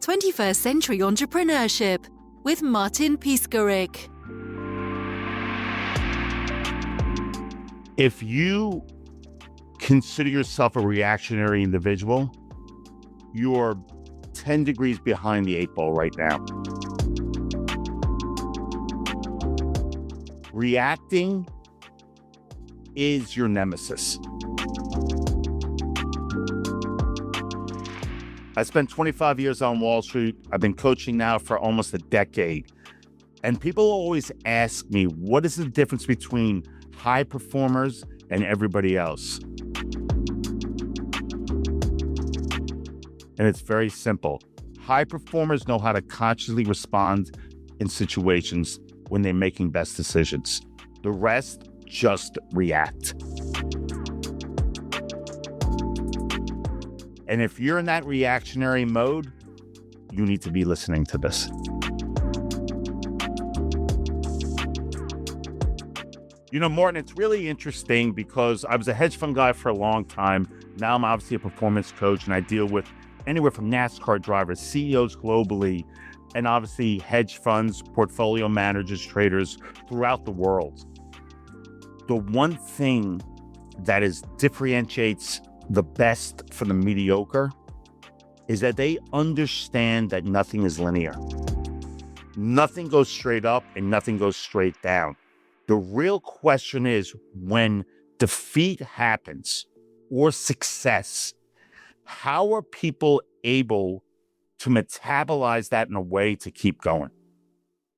21st Century Entrepreneurship with Martin Piskarik. If you consider yourself a reactionary individual, you're 10 degrees behind the 8 ball right now. Reacting is your nemesis. I spent 25 years on Wall Street. I've been coaching now for almost a decade. And people always ask me, what is the difference between high performers and everybody else? And it's very simple. High performers know how to consciously respond in situations when they're making best decisions. The rest just react. And if you're in that reactionary mode, you need to be listening to this. You know, Martin, it's really interesting because I was a hedge fund guy for a long time. Now I'm obviously a performance coach, and I deal with anywhere from NASCAR drivers, CEOs globally, and obviously hedge funds, portfolio managers, traders throughout the world. The one thing that differentiates the best from the mediocre is that they understand that nothing is linear. Nothing goes straight up and nothing goes straight down. The real question is, when defeat happens or success, how are people able to metabolize that in a way to keep going?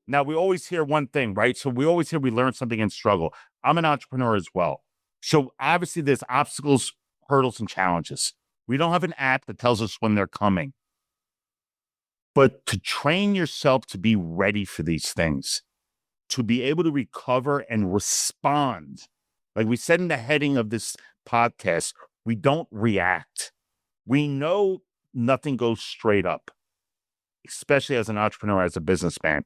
Now, we always hear one thing, right? So we always hear we learn something in struggle. I'm an entrepreneur as well. So obviously there's obstacles, hurdles, and challenges. We don't have an app that tells us when they're coming. But to train yourself to be ready for these things, to be able to recover and respond, like we said in the heading of this podcast, we don't react. We know nothing goes straight up, especially as an entrepreneur, as a businessman.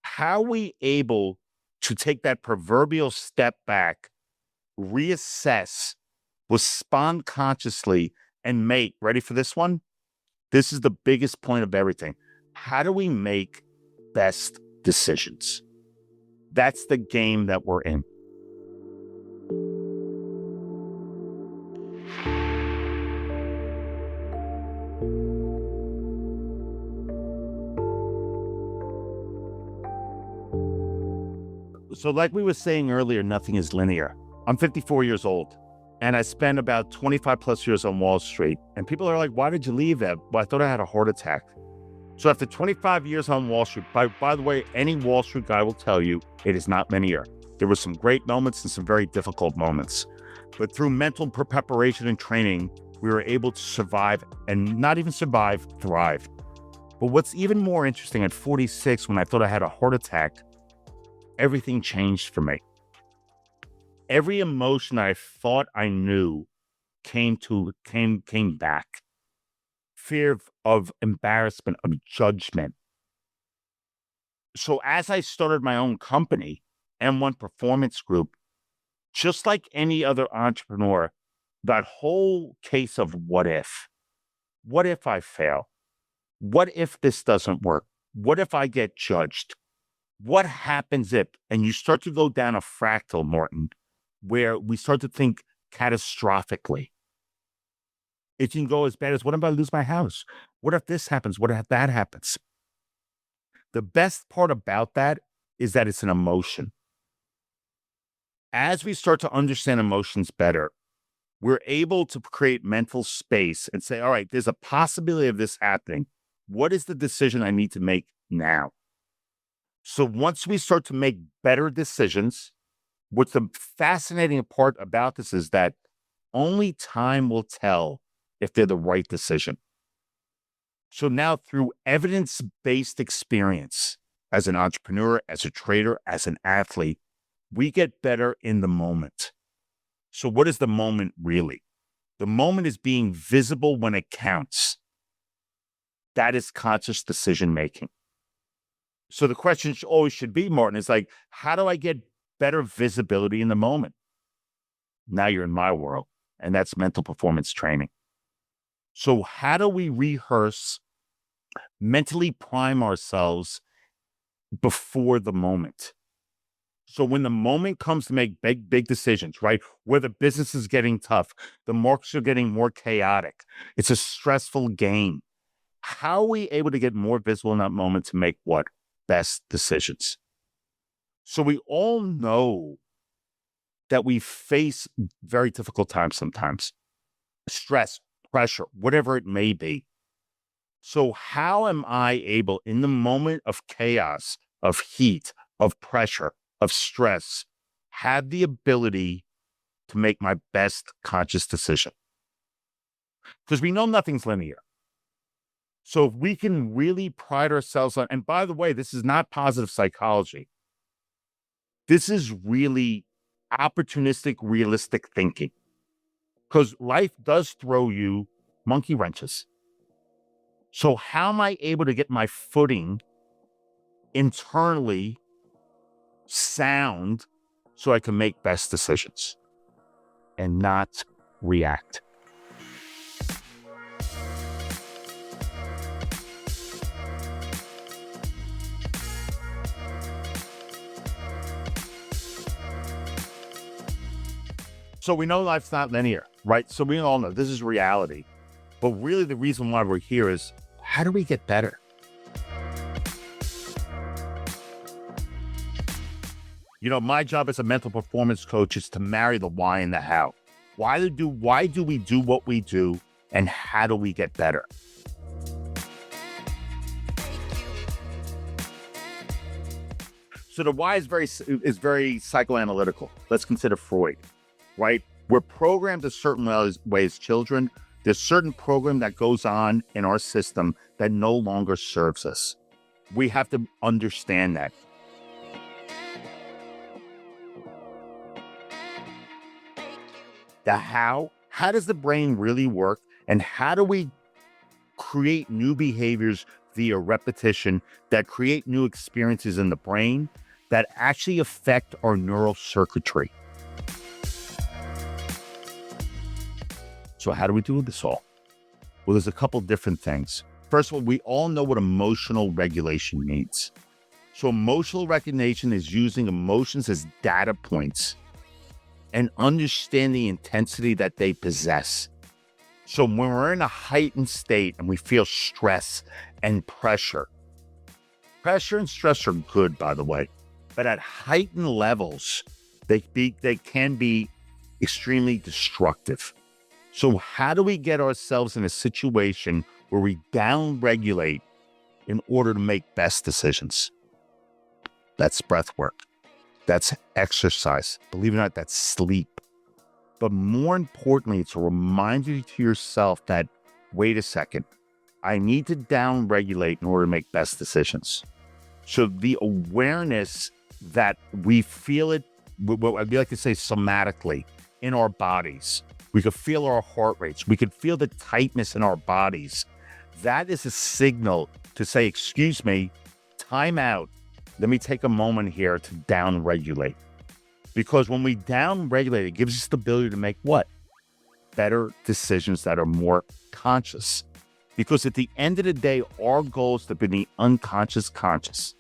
How are we able to take that proverbial step back, reassess, respond consciously, and make, ready for this one? This is the biggest point of everything. How do we make best decisions? That's the game that we're in. So like we were saying earlier, nothing is linear. I'm 54 years old, and I spent about 25 plus years on Wall Street. And people are like, why did you leave that? Well, I thought I had a heart attack. So after 25 years on Wall Street, by the way, any Wall Street guy will tell you it is not linear. There were some great moments and some very difficult moments. But through mental preparation and training, we were able to survive, and not even survive, thrive. But what's even more interesting, at 46, when I thought I had a heart attack, everything changed for me. Every emotion I thought I knew came back. Fear of embarrassment, of judgment. So as I started my own company, M1 Performance Group, just like any other entrepreneur, that whole case of what if? What if I fail? What if this doesn't work? What if I get judged? What happens if? And you start to go down a fractal, Martin, where we start to think catastrophically. It can go as bad as, what if I lose my house? What if this happens? What if that happens? The best part about that is that it's an emotion. As we start to understand emotions better, we're able to create mental space and say, all right, there's a possibility of this happening. What is the decision I need to make now? So once we start to make better decisions, what's the fascinating part about this is that only time will tell if they're the right decision. So now, through evidence-based experience, as an entrepreneur, as a trader, as an athlete, we get better in the moment. So what is the moment really? The moment is being visible when it counts. That is conscious decision-making. So the question always should be, Martin, is like, how do I get better visibility in the moment? Now you're in my world, and that's mental performance training. So how do we rehearse mentally prime ourselves before the moment. So when the moment comes to make big decisions, right, where the business is getting tough, the markets are getting more chaotic, it's a stressful game. How are we able to get more visible in that moment to make what? Best decisions. So we all know that we face very difficult times sometimes. Stress, pressure, whatever it may be. So how am I able, in the moment of chaos, of heat, of pressure, of stress, have the ability to make my best conscious decision? Because we know nothing's linear. So if we can really pride ourselves on, and by the way, this is not positive psychology. This is really opportunistic, realistic thinking. Because life does throw you monkey wrenches. So how am I able to get my footing internally sound so I can make best decisions and not react? So we know life's not linear, right? So we all know this is reality. But really the reason why we're here is, how do we get better? You know, my job as a mental performance coach is to marry the why and the how. Why do we do what we do, and how do we get better? So the why is very psychoanalytical. Let's consider Freud, right? We're programmed a certain way as children. There's certain program that goes on in our system that no longer serves us. We have to understand that. The how does the brain really work? And how do we create new behaviors via repetition that create new experiences in the brain that actually affect our neural circuitry? So how do we do this all? Well, there's a couple different things. First of all, we all know what emotional regulation means. So emotional regulation is using emotions as data points and understand the intensity that they possess. So when we're in a heightened state and we feel stress and pressure and stress are good, by the way, but at heightened levels, they can be extremely destructive. So how do we get ourselves in a situation where we downregulate in order to make best decisions? That's breath work. That's exercise. Believe it or not, that's sleep. But more importantly, it's a reminder to yourself that, wait a second, I need to downregulate in order to make best decisions. So the awareness that we feel it, what I'd like to say somatically, in our bodies. We could feel our heart rates. We could feel the tightness in our bodies. That is a signal to say, excuse me, time out. Let me take a moment here to downregulate. Because when we downregulate, it gives us the ability to make what? Better decisions that are more conscious. Because at the end of the day, our goal is to be the unconscious conscious.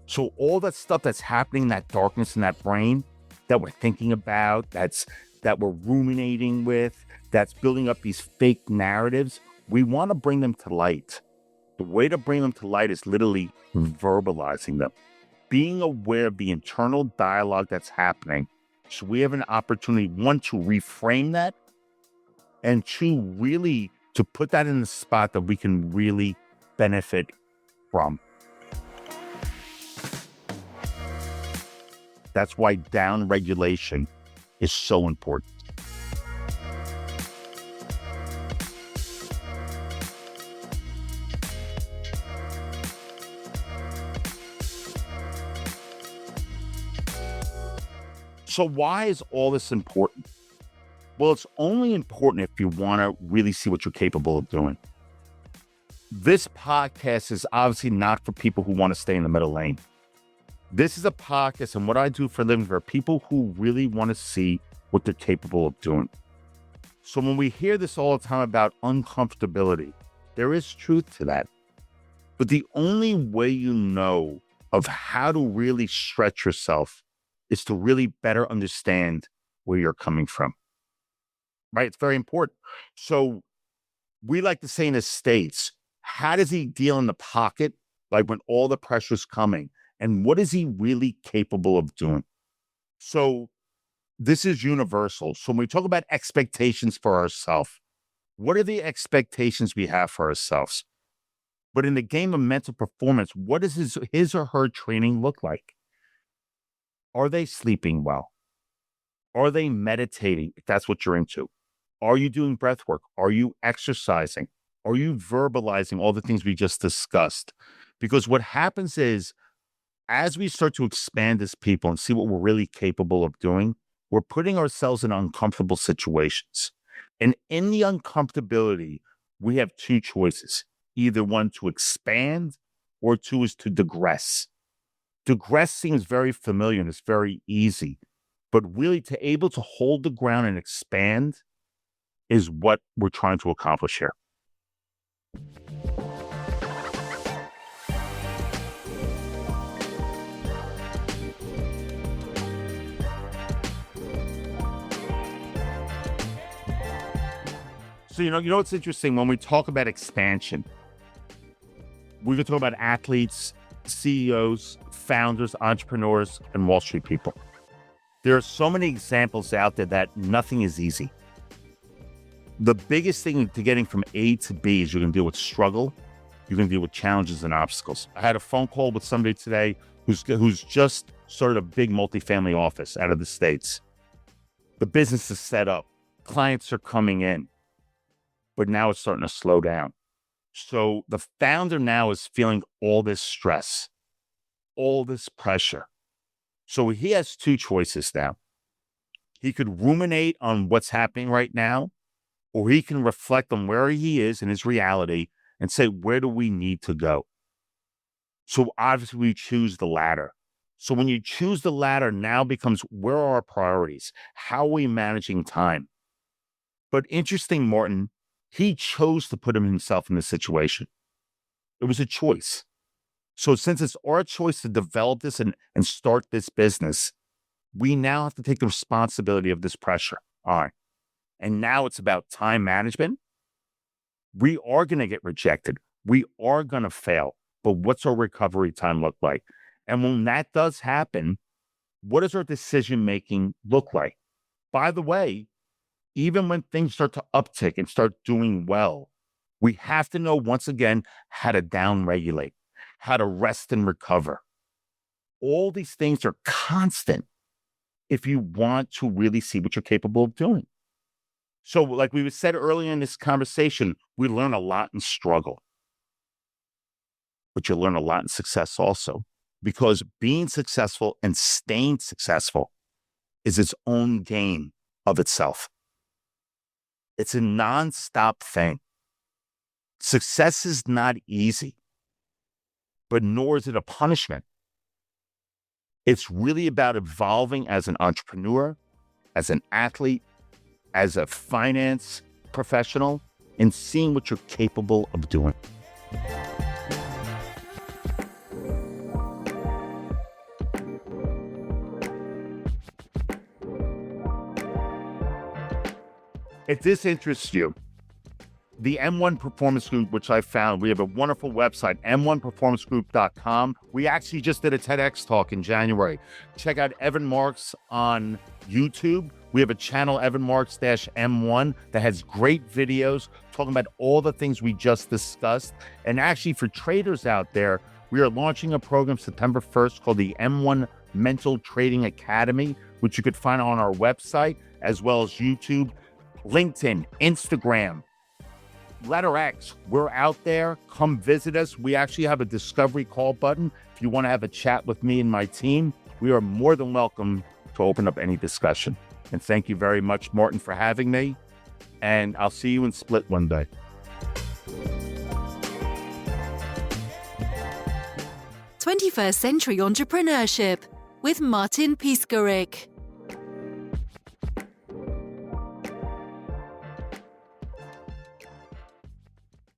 So all that stuff that's happening, that darkness in that brain that we're thinking about, that we're ruminating with, that's building up these fake narratives, we want to bring them to light. The way to bring them to light is literally verbalizing them, being aware of the internal dialogue that's happening. So we have an opportunity, one, to reframe that, and two, really to put that in the spot that we can really benefit from. That's why downregulation is so important. So why is all this important? Well, it's only important if you want to really see what you're capable of doing. This podcast is obviously not for people who want to stay in the middle lane. This is a podcast, and what I do for a living, for people who really want to see what they're capable of doing. So when we hear this all the time about uncomfortability, there is truth to that. But the only way you know of how to really stretch yourself is to really better understand where you're coming from, right? It's very important. So we like to say in the States, how does he deal in the pocket, like when all the pressure's coming? And what is he really capable of doing? So this is universal. So when we talk about expectations for ourselves, what are the expectations we have for ourselves? But in the game of mental performance, what does his or her training look like? Are they sleeping well? Are they meditating, if that's what you're into? Are you doing breath work? Are you exercising? Are you verbalizing all the things we just discussed? Because what happens is, as we start to expand as people and see what we're really capable of doing, we're putting ourselves in uncomfortable situations. And in the uncomfortability, we have two choices. Either one, to expand, or two is to digress. Digress seems very familiar and it's very easy, but really to able to hold the ground and expand is what we're trying to accomplish here. So, you know what's interesting? When we talk about expansion, we can talk about athletes, CEOs, founders, entrepreneurs, and Wall Street people. There are so many examples out there that nothing is easy. The biggest thing to getting from A to B is you're going to deal with struggle. You're going to deal with challenges and obstacles. I had a phone call with somebody today who's just started a big multifamily office out of the States. The business is set up. Clients are coming in. But now it's starting to slow down. So the founder now is feeling all this stress, all this pressure. So he has two choices now. He could ruminate on what's happening right now, or he can reflect on where he is in his reality and say, where do we need to go? So obviously we choose the latter. So when you choose the latter, now becomes, where are our priorities? How are we managing time? But interesting, Martin, he chose to put himself in this situation. It was a choice. So since it's our choice to develop this and start this business, we now have to take the responsibility of this pressure. All right. And now it's about time management. We are going to get rejected. We are going to fail. But what's our recovery time look like? And when that does happen, what does our decision-making look like? By the way, even when things start to uptick and start doing well, we have to know, once again, how to downregulate, how to rest and recover. All these things are constant if you want to really see what you're capable of doing. So like we said earlier in this conversation, we learn a lot in struggle, but you learn a lot in success also, because being successful and staying successful is its own game of itself. It's a nonstop thing. Success is not easy, but nor is it a punishment. It's really about evolving as an entrepreneur, as an athlete, as a finance professional, and seeing what you're capable of doing. If this interests you, the M1 Performance Group, which I found, we have a wonderful website, m1performancegroup.com. We actually just did a TEDx talk in January. Check out Evan Marks on YouTube. We have a channel, Evan Marks-M1, that has great videos talking about all the things we just discussed. And actually, for traders out there, we are launching a program September 1st called the M1 Mental Trading Academy, which you could find on our website, as well as YouTube, LinkedIn, Instagram, Letter X. We're out there. Come visit us. We actually have a discovery call button. If you want to have a chat with me and my team, we are more than welcome to open up any discussion. And thank you very much, Martin, for having me. And I'll see you in Split one day. "21st Century Entrepreneurship" with Martin Piskarik.